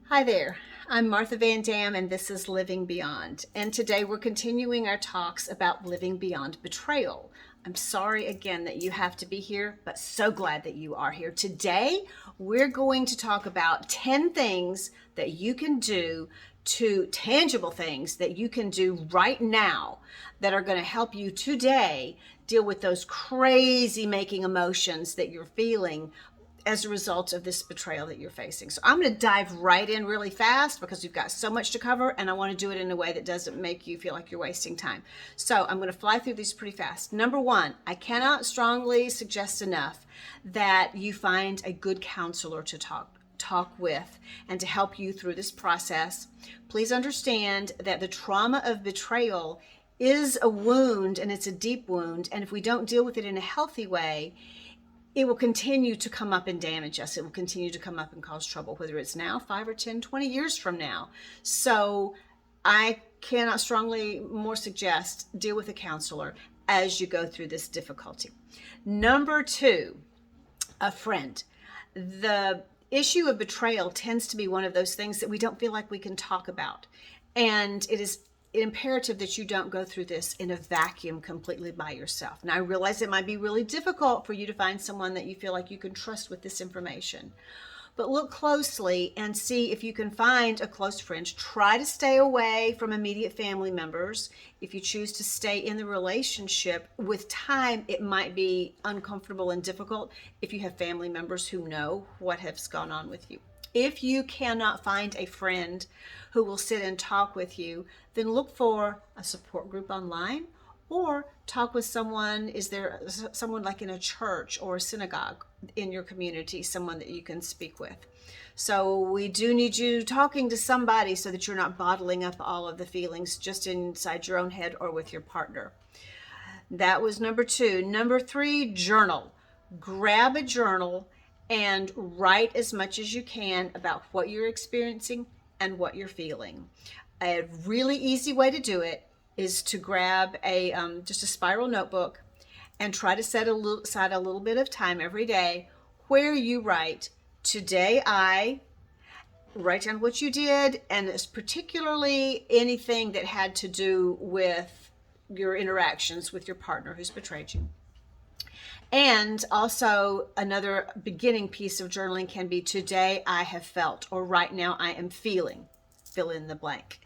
Hi there, I'm Martha Van Dam, and this is Living Beyond. And today we're continuing our talks about living beyond betrayal. I'm sorry again that you have to be here, but so glad that you are here. Today we're going to talk about 10 things that you can do, to tangible things that you can do right now that are going to help you today deal with those crazy making emotions that you're feeling as a result of this betrayal that you're facing. So I'm going to dive right in really fast because we've got so much to cover, and I want to do it in a way that doesn't make you feel like you're wasting time. So I'm going to fly through these pretty fast. Number one, I cannot strongly suggest enough that you find a good counselor to talk with and to help you through this process. Please understand that the trauma of betrayal is a wound, and it's a deep wound, and if we don't deal with it in a healthy way, it will continue to come up and damage us. It will continue to come up and cause trouble, whether it's now, 5 or 10, 20 years from now. So I cannot strongly more suggest deal with a counselor as you go through this difficulty. Number two, a friend. The issue of betrayal tends to be one of those things that we don't feel like we can talk about. And it is imperative that you don't go through this in a vacuum completely by yourself. Now, I realize it might be really difficult for you to find someone that you feel like you can trust with this information. But look closely and see if you can find a close friend. Try to stay away from immediate family members. If you choose to stay in the relationship, with time, it might be uncomfortable and difficult if you have family members who know what has gone on with you. If you cannot find a friend who will sit and talk with you, then look for a support group online or talk with someone. Is there someone like in a church or a synagogue in your community, someone that you can speak with? So we do need you talking to somebody so that you're not bottling up all of the feelings just inside your own head or with your partner. That was number two. Number three, journal. Grab a journal and write as much as you can about what you're experiencing and what you're feeling. A really easy way to do it is to grab just a spiral notebook and try to set aside a little bit of time every day where you write, today I write down what you did, and it's particularly anything that had to do with your interactions with your partner who's betrayed you. And also, another beginning piece of journaling can be, today I have felt, or right now I am feeling, fill in the blank.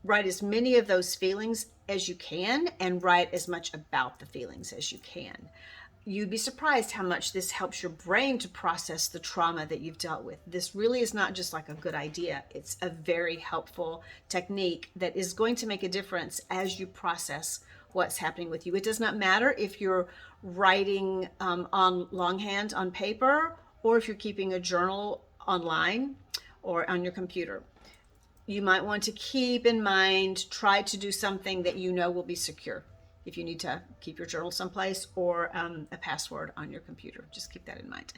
Write as many of those feelings as you can and write as much about the feelings as you can. You'd be surprised how much this helps your brain to process the trauma that you've dealt with. This really is not just like a good idea. It's a very helpful technique that is going to make a difference as you process what's happening with you. It does not matter if you're writing on longhand on paper or if you're keeping a journal online or on your computer. You might want to keep in mind, try to do something that you know will be secure. If you need to keep your journal someplace, or a password on your computer, just keep that in mind.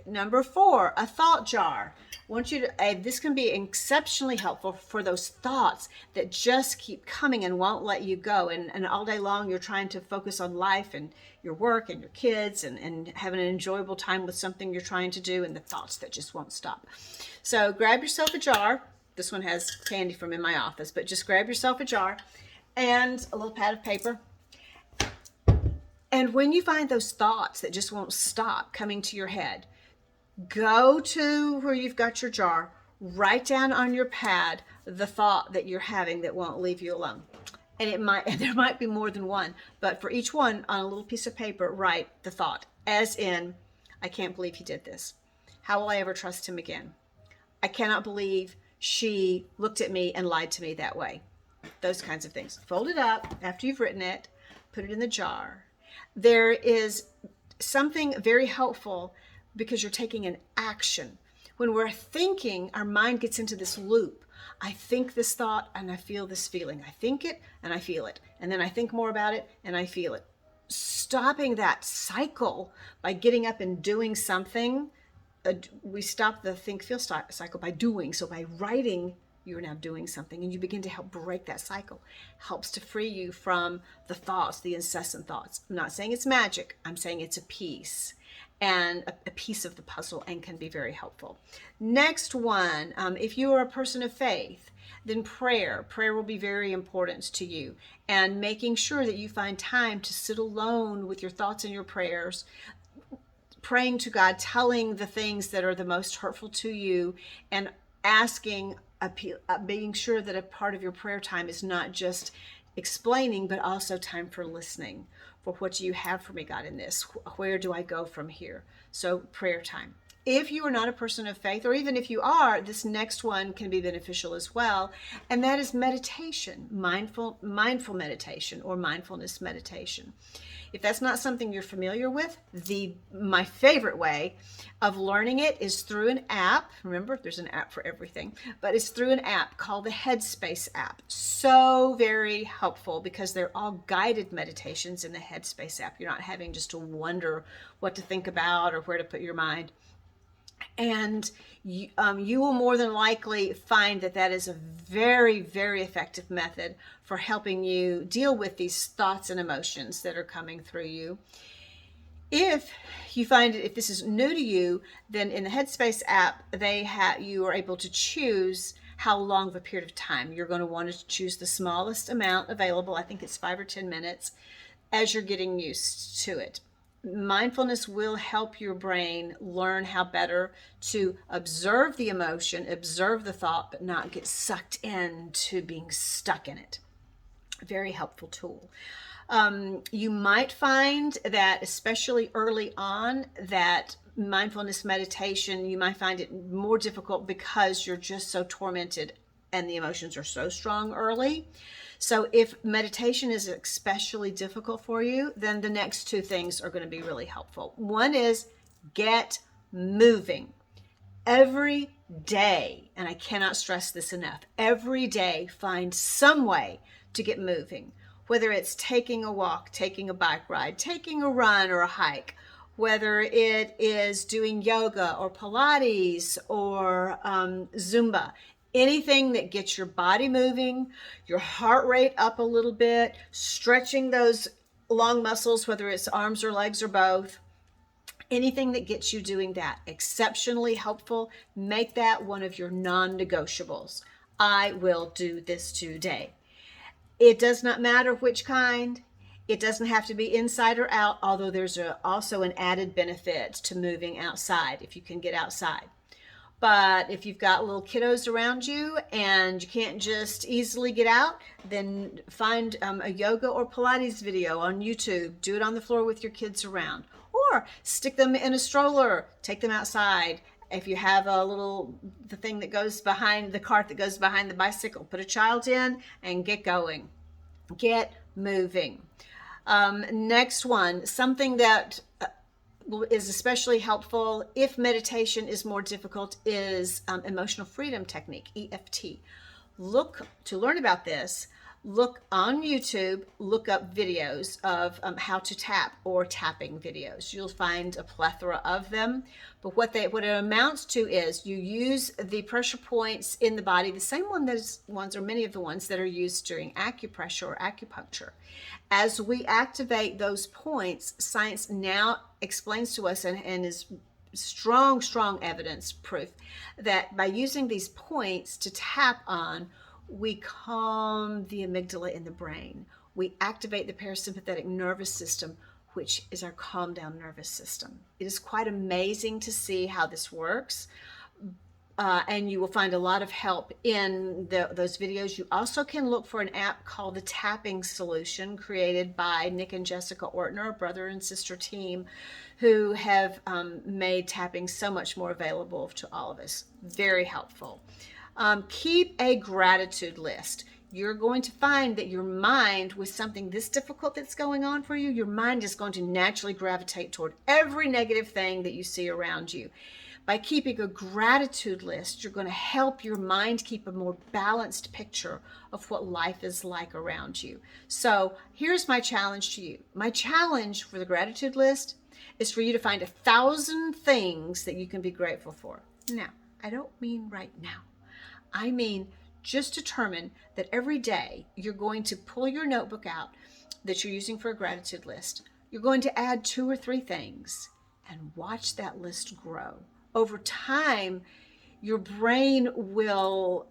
Number four, a thought jar. This can be exceptionally helpful for those thoughts that just keep coming and won't let you go. And all day long, you're trying to focus on life and your work and your kids and having an enjoyable time with something you're trying to do, and the thoughts that just won't stop. So grab yourself a jar. This one has candy from in my office, but just grab yourself a jar and a little pad of paper. And when you find those thoughts that just won't stop coming to your head, go to where you've got your jar, write down on your pad the thought that you're having that won't leave you alone. And there might be more than one, but for each one, on a little piece of paper, write the thought, as in, I can't believe he did this. How will I ever trust him again? I cannot believe she looked at me and lied to me that way. Those kinds of things. Fold it up after you've written it, put it in the jar. There is something very helpful because you're taking an action. When we're thinking, our mind gets into this loop. I think this thought and I feel this feeling. I think it and I feel it. And then I think more about it and I feel it. Stopping that cycle by getting up and doing something, we stop the think-feel cycle by doing. So by writing, you're now doing something, and you begin to help break that cycle. Helps to free you from the thoughts, the incessant thoughts. I'm not saying it's magic. I'm saying it's a piece. and a piece of the puzzle, and can be very helpful. Next one, if you are a person of faith, then prayer will be very important to you, and making sure that you find time to sit alone with your thoughts and your prayers, praying to God, telling the things that are the most hurtful to you, and asking, being sure that a part of your prayer time is not just explaining, but also time for listening. For what do you have for me, God, in this? Where do I go from here? So prayer time. If you are not a person of faith, or even if you are, this next one can be beneficial as well, and that is meditation, mindful meditation, or mindfulness meditation. If that's not something you're familiar with, my favorite way of learning it is through an app. Remember, there's an app for everything, but it's through an app called the Headspace app. So very helpful, because they're all guided meditations in the Headspace app. You're not having just to wonder what to think about or where to put your mind. And you will more than likely find that that is a very, very effective method for helping you deal with these thoughts and emotions that are coming through you. If you find it, if this is new to you, then in the Headspace app, you are able to choose how long of a period of time. You're going to want to choose the smallest amount available. I think it's 5 or 10 minutes, as you're getting used to it. Mindfulness will help your brain learn how better to observe the emotion, observe the thought, but not get sucked into being stuck in it. Very helpful tool. You might find that, especially early on, that mindfulness meditation, you might find it more difficult because you're just so tormented and the emotions are so strong early. So if meditation is especially difficult for you, then the next two things are going to be really helpful. One is get moving. Every day, and I cannot stress this enough, every day find some way to get moving. Whether it's taking a walk, taking a bike ride, taking a run or a hike, whether it is doing yoga or Pilates or Zumba, anything that gets your body moving, your heart rate up a little bit, stretching those long muscles, whether it's arms or legs or both, anything that gets you doing that, exceptionally helpful. Make that one of your non-negotiables. I will do this today. It does not matter which kind. It doesn't have to be inside or out, although there's also an added benefit to moving outside if you can get outside. But if you've got little kiddos around you and you can't just easily get out, then find a yoga or Pilates video on YouTube. Do it on the floor with your kids around. Or stick them in a stroller, take them outside. If you have the thing that goes behind the cart that goes behind the bicycle, put a child in and get going. Get moving. Next one, something that is especially helpful if meditation is more difficult, is emotional freedom technique, EFT. To learn about this, look on YouTube, look up videos of how to tap or tapping videos. You'll find a plethora of them. But what it amounts to is you use the pressure points in the body, the same ones or many of the ones that are used during acupressure or acupuncture. As we activate those points, science now explains to us and is strong evidence proof that by using these points to tap on, we calm the amygdala in the brain. We activate the parasympathetic nervous system, which is our calm down nervous system. It is quite amazing to see how this works. And you will find a lot of help in those videos. You also can look for an app called the Tapping Solution, created by Nick and Jessica Ortner, a brother and sister team, who have made tapping so much more available to all of us. Very helpful. Keep a gratitude list. You're going to find that your mind, with something this difficult that's going on for you, your mind is going to naturally gravitate toward every negative thing that you see around you. By keeping a gratitude list, you're going to help your mind keep a more balanced picture of what life is like around you. So here's my challenge to you. My challenge for the gratitude list is for you to find 1,000 things that you can be grateful for. Now, I don't mean right now. I mean, just determine that every day you're going to pull your notebook out that you're using for a gratitude list. You're going to add 2 or 3 things, and watch that list grow. Over time, your brain will,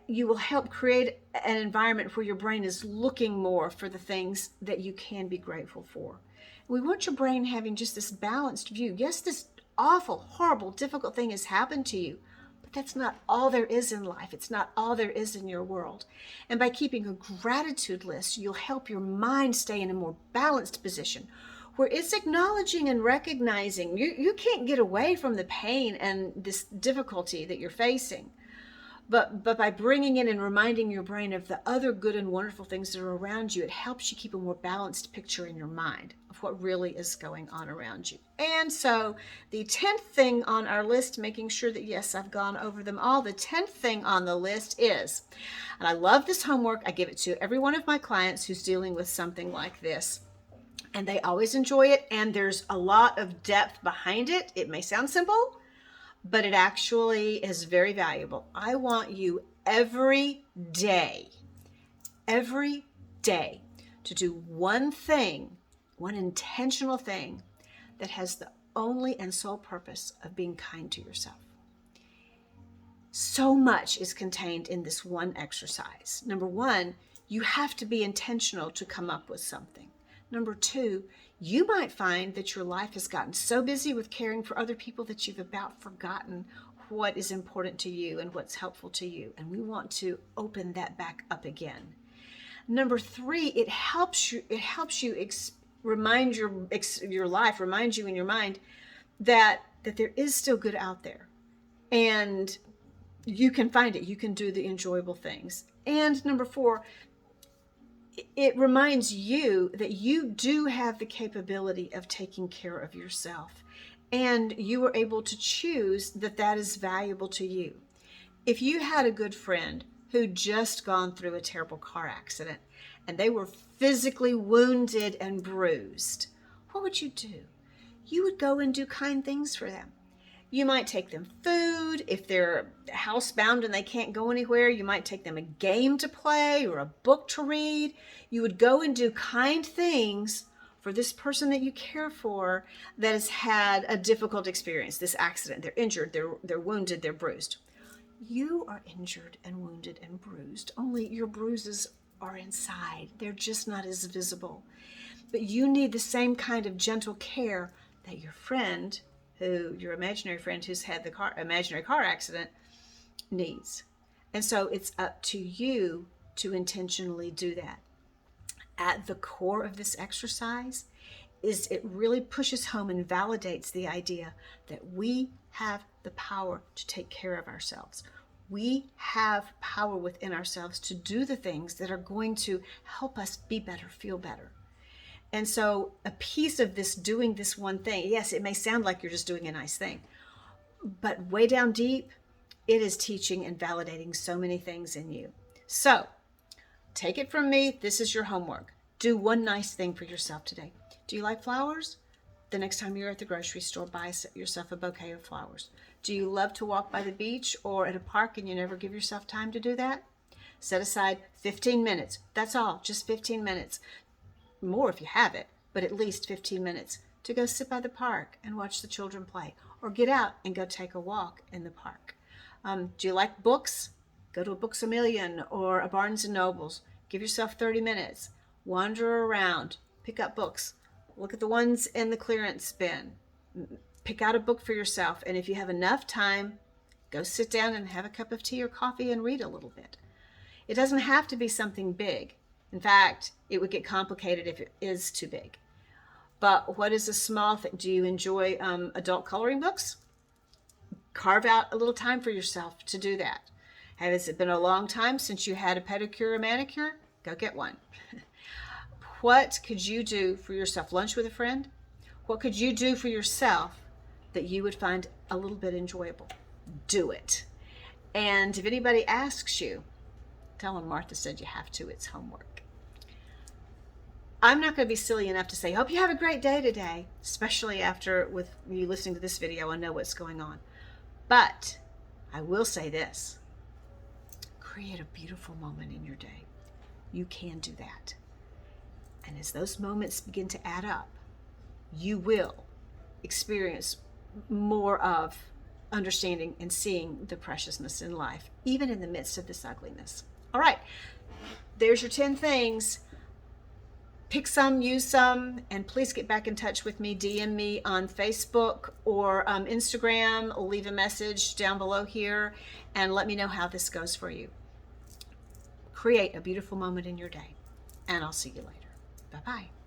you will help create an environment where your brain is looking more for the things that you can be grateful for. We want your brain having just this balanced view. Yes, this awful, horrible, difficult thing has happened to you, but that's not all there is in life. It's not all there is in your world. And by keeping a gratitude list, you'll help your mind stay in a more balanced position where it's acknowledging and recognizing you can't get away from the pain and this difficulty that you're facing. But by bringing in and reminding your brain of the other good and wonderful things that are around you, it helps you keep a more balanced picture in your mind of what really is going on around you. And so the 10th thing on our list, making sure that, yes, I've gone over them all. The 10th thing on the list is, and I love this homework. I give it to every one of my clients who's dealing with something like this. And they always enjoy it. And there's a lot of depth behind it. It may sound simple, but it actually is very valuable. I want you every day to do one thing, one intentional thing that has the only and sole purpose of being kind to yourself. So much is contained in this one exercise. Number one, you have to be intentional to come up with something. Number two, you might find that your life has gotten so busy with caring for other people that you've about forgotten what is important to you and what's helpful to you. And we want to open that back up again. Number three, it helps you remind your life, remind you in your mind that there is still good out there. And you can find it. You can do the enjoyable things. And number four, it reminds you that you do have the capability of taking care of yourself, and you are able to choose that is valuable to you. If you had a good friend who just gone through a terrible car accident and they were physically wounded and bruised, what would you do? You would go and do kind things for them. You might take them food. If they're housebound and they can't go anywhere, you might take them a game to play or a book to read. You would go and do kind things for this person that you care for that has had a difficult experience, this accident. They're injured, they're wounded, they're bruised. You are injured and wounded and bruised, only your bruises are inside. They're just not as visible. But you need the same kind of gentle care that your friend, your imaginary friend who's had the imaginary car accident, needs. And so it's up to you to intentionally do that. At the core of this exercise is it really pushes home and validates the idea that we have the power to take care of ourselves. We have power within ourselves to do the things that are going to help us be better, feel better. And so a piece of this doing this one thing, yes, it may sound like you're just doing a nice thing, but way down deep, it is teaching and validating so many things in you. So take it from me. This is your homework. Do one nice thing for yourself today. Do you like flowers? The next time you're at the grocery store, buy yourself a bouquet of flowers. Do you love to walk by the beach or at a park and you never give yourself time to do that? Set aside 15 minutes. That's all, just 15 minutes. More if you have it, but at least 15 minutes to go sit by the park and watch the children play, or get out and go take a walk in the park. Do you like books? Go to a Books A Million or a Barnes and Nobles. Give yourself 30 minutes. Wander around. Pick up books. Look at the ones in the clearance bin. Pick out a book for yourself. And if you have enough time, go sit down and have a cup of tea or coffee and read a little bit. It doesn't have to be something big. In fact, it would get complicated if it is too big. But what is a small thing? Do you enjoy adult coloring books? Carve out a little time for yourself to do that. Has it been a long time since you had a pedicure or manicure? Go get one. What could you do for yourself? Lunch with a friend? What could you do for yourself that you would find a little bit enjoyable? Do it. And if anybody asks you, tell them Martha said you have to. It's homework. I'm not going to be silly enough to say, hope you have a great day today, especially after with you listening to this video and know what's going on. But I will say this, create a beautiful moment in your day. You can do that. And as those moments begin to add up, you will experience more of understanding and seeing the preciousness in life, even in the midst of this ugliness. All right, there's your 10 things. Pick some, use some, and please get back in touch with me. DM me on Facebook or Instagram. Leave a message down below here and let me know how this goes for you. Create a beautiful moment in your day, and I'll see you later. Bye-bye.